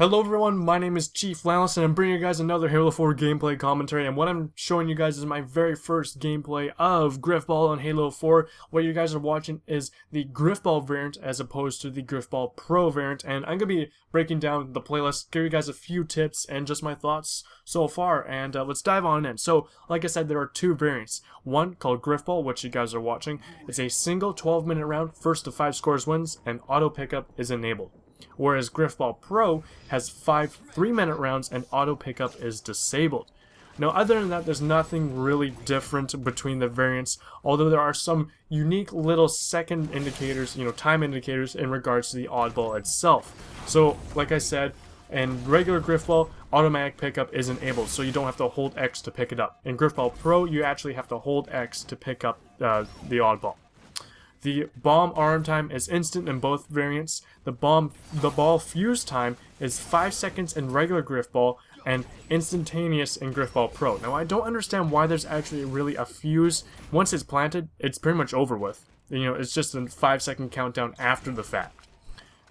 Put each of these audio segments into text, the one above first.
Hello everyone, my name is Chief Lance and I'm bringing you guys another Halo 4 gameplay commentary, and what I'm showing you guys is my very first gameplay of Grifball on Halo 4. What you guys are watching is the Grifball variant as opposed to the Grifball Pro variant, and I'm going to be breaking down the playlist, give you guys a few tips and just my thoughts so far, and let's dive on in. So, like I said, there are two variants. One called Grifball, which you guys are watching. It's a single 12-minute round, first to 5 scores wins, and auto pickup is enabled. Whereas Grifball Pro has 5 3-minute rounds and auto pickup is disabled. Now, other than that, there's nothing really different between the variants, although there are some unique little second indicators, time indicators in regards to the oddball itself. So, like I said, in regular Grifball, automatic pickup is enabled, so you don't have to hold X to pick it up. In Grifball Pro, you actually have to hold X to pick up the oddball. The bomb arm time is instant in both variants. The ball fuse time is 5 seconds in regular Grifball and instantaneous in Grifball Pro. Now, I don't understand why there's actually really a fuse. Once it's planted, it's pretty much over with. It's just a 5-second countdown after the fact.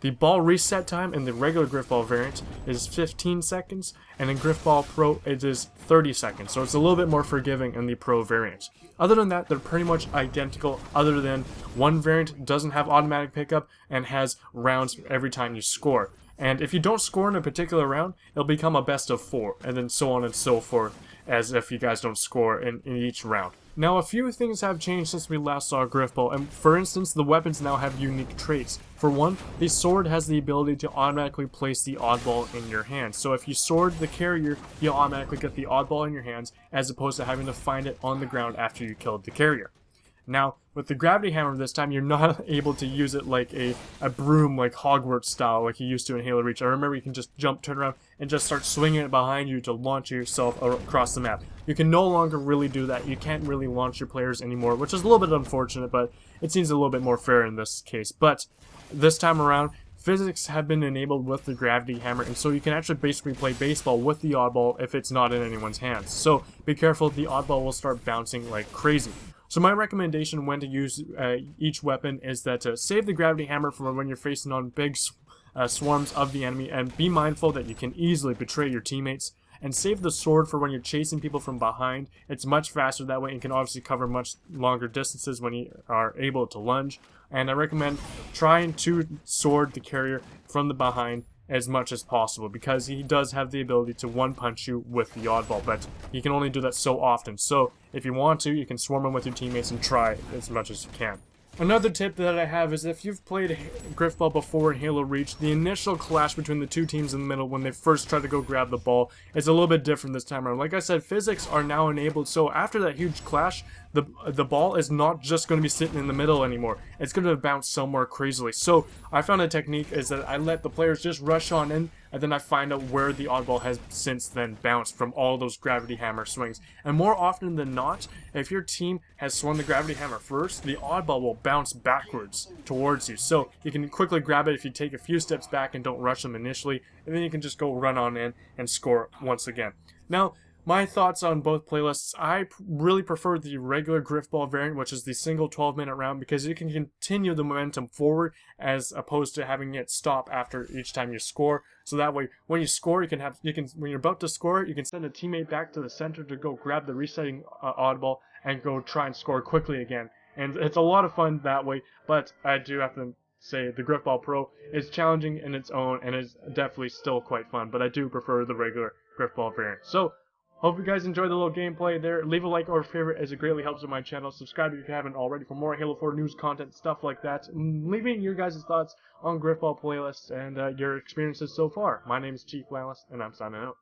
The ball reset time in the regular Grifball variant is 15 seconds, and in Grifball Pro it is 30 seconds, so it's a little bit more forgiving in the Pro variant. Other than that, they're pretty much identical, other than one variant doesn't have automatic pickup and has rounds every time you score. And if you don't score in a particular round, it'll become a best of 4, and then so on and so forth, as if you guys don't score in each round. Now, a few things have changed since we last saw Grifball, and for instance, the weapons now have unique traits. For one, the sword has the ability to automatically place the oddball in your hands. So if you sword the carrier, you'll automatically get the oddball in your hands, as opposed to having to find it on the ground after you killed the carrier. Now, with the gravity hammer this time, you're not able to use it like a broom, like Hogwarts style, like you used to in Halo Reach. I remember you can just jump, turn around, and just start swinging it behind you to launch yourself across the map. You can no longer really do that. You can't really launch your players anymore, which is a little bit unfortunate, but it seems a little bit more fair in this case. But this time around, physics have been enabled with the gravity hammer, and so you can actually basically play baseball with the oddball if it's not in anyone's hands. So be careful, the oddball will start bouncing like crazy. So my recommendation when to use each weapon is that to save the gravity hammer for when you're facing on big swarms of the enemy, and be mindful that you can easily betray your teammates, and save the sword for when you're chasing people from behind. It's much faster that way and can obviously cover much longer distances when you are able to lunge. And I recommend trying to sword the carrier from the behind as much as possible, because he does have the ability to one-punch you with the oddball, but he can only do that so often. So if you want to, you can swarm him with your teammates and try as much as you can. Another tip that I have is if you've played Grifball before in Halo Reach, the initial clash between the two teams in the middle when they first try to go grab the ball is a little bit different this time around. Like I said, physics are now enabled, so after that huge clash, the ball is not just going to be sitting in the middle anymore. It's going to bounce somewhere crazily. So I found a technique is that I let the players just rush on in, and then I find out where the oddball has since then bounced from all those gravity hammer swings. And more often than not, if your team has swung the gravity hammer first, the oddball will bounce backwards towards you. So you can quickly grab it if you take a few steps back and don't rush them initially, and then you can just go run on in and score once again. Now, my thoughts on both playlists, I really prefer the regular Grifball variant, which is the single 12-minute round, because you can continue the momentum forward as opposed to having it stop after each time you score. So that way, when you score, when you're about to score, you can send a teammate back to the center to go grab the resetting oddball and go try and score quickly again. And it's a lot of fun that way, but I do have to say the Grifball Pro is challenging in its own and is definitely still quite fun, but I do prefer the regular Grifball variant. So, hope you guys enjoyed the little gameplay there. Leave a like or a favorite as it greatly helps with my channel. Subscribe if you haven't already for more Halo 4 news content, stuff like that. And leave me your guys' thoughts on Grifball playlists and your experiences so far. My name is Chief Lance, and I'm signing out.